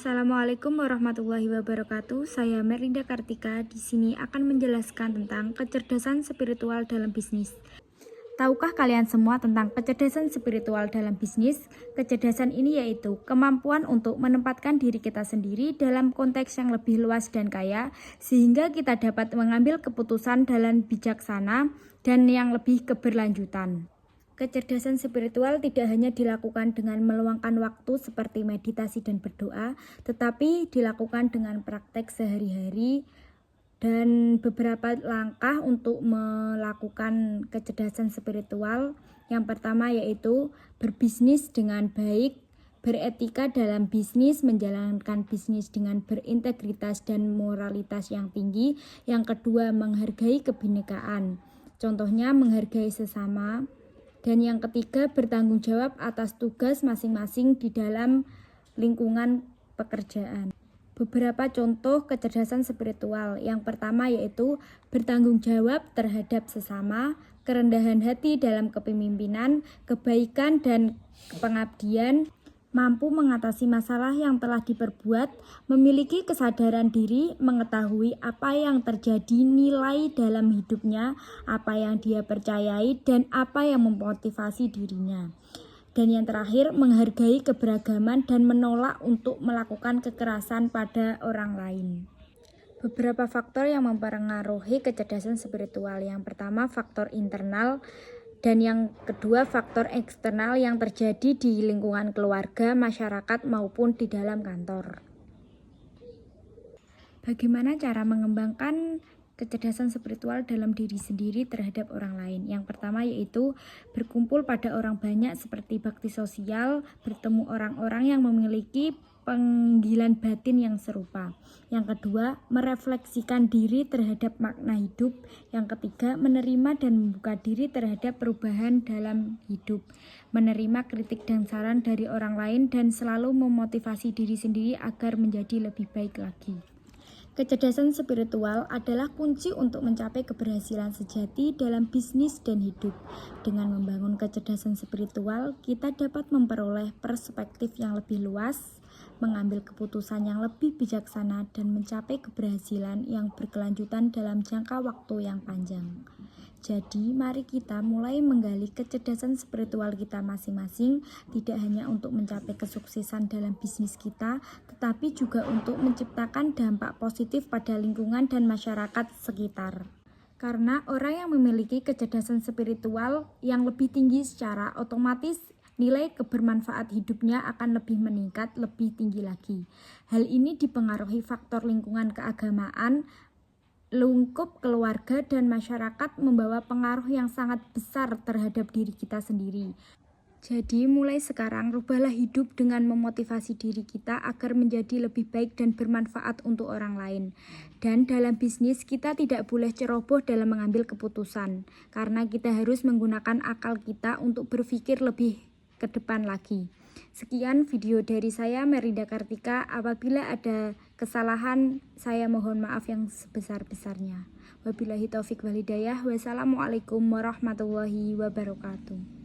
Assalamualaikum warahmatullahi wabarakatuh. Saya Merinda Kartika. Di sini akan menjelaskan tentang kecerdasan spiritual dalam bisnis. Tahukah kalian semua tentang kecerdasan spiritual dalam bisnis? Kecerdasan ini yaitu kemampuan untuk menempatkan diri kita sendiri dalam konteks yang lebih luas dan kaya, sehingga kita dapat mengambil keputusan dengan bijaksana dan yang lebih keberlanjutan. Kecerdasan spiritual tidak hanya dilakukan dengan meluangkan waktu seperti meditasi dan berdoa, tetapi dilakukan dengan praktek sehari-hari dan beberapa langkah untuk melakukan kecerdasan spiritual. Yang pertama yaitu berbisnis dengan baik, beretika dalam bisnis, menjalankan bisnis dengan berintegritas dan moralitas yang tinggi. Yang kedua, menghargai kebinekaan. Contohnya menghargai sesama. Dan yang ketiga, bertanggung jawab atas tugas masing-masing di dalam lingkungan pekerjaan. Beberapa contoh kecerdasan spiritual. Yang pertama yaitu bertanggung jawab terhadap sesama, kerendahan hati dalam kepemimpinan, kebaikan dan pengabdian, mampu mengatasi masalah yang telah diperbuat, memiliki kesadaran diri, mengetahui apa yang terjadi, nilai dalam hidupnya, apa yang dia percayai, dan apa yang memotivasi dirinya. Dan yang terakhir, menghargai keberagaman dan menolak untuk melakukan kekerasan pada orang lain. Beberapa faktor yang mempengaruhi kecerdasan spiritual. Yang pertama, faktor internal. Dan yang kedua, faktor eksternal yang terjadi di lingkungan keluarga, masyarakat, maupun di dalam kantor. Bagaimana cara mengembangkan kecerdasan spiritual dalam diri sendiri terhadap orang lain? Yang pertama yaitu berkumpul pada orang banyak seperti bakti sosial, bertemu orang-orang yang memiliki panggilan batin yang serupa. Yang kedua, merefleksikan diri terhadap makna hidup. Yang ketiga, menerima dan membuka diri terhadap perubahan dalam hidup. Menerima kritik dan saran dari orang lain dan selalu memotivasi diri sendiri agar menjadi lebih baik lagi. Kecerdasan spiritual adalah kunci untuk mencapai keberhasilan sejati dalam bisnis dan hidup. Dengan membangun kecerdasan spiritual, kita dapat memperoleh perspektif yang lebih luas, mengambil keputusan yang lebih bijaksana, dan mencapai keberhasilan yang berkelanjutan dalam jangka waktu yang panjang. Jadi, mari kita mulai menggali kecerdasan spiritual kita masing-masing, tidak hanya untuk mencapai kesuksesan dalam bisnis kita, tetapi juga untuk menciptakan dampak positif pada lingkungan dan masyarakat sekitar. Karena orang yang memiliki kecerdasan spiritual yang lebih tinggi, secara otomatis nilai kebermanfaat hidupnya akan lebih meningkat, lebih tinggi lagi. Hal ini dipengaruhi faktor lingkungan keagamaan, lingkup keluarga, dan masyarakat membawa pengaruh yang sangat besar terhadap diri kita sendiri. Jadi mulai sekarang rubahlah hidup dengan memotivasi diri kita agar menjadi lebih baik dan bermanfaat untuk orang lain. Dan dalam bisnis kita tidak boleh ceroboh dalam mengambil keputusan, karena kita harus menggunakan akal kita untuk berpikir lebih ke depan lagi. Sekian video dari saya, Merinda Kartika. Apabila ada kesalahan, saya mohon maaf yang sebesar-besarnya. Wabillahi taufik wal hidayah. Wassalamualaikum warahmatullahi wabarakatuh.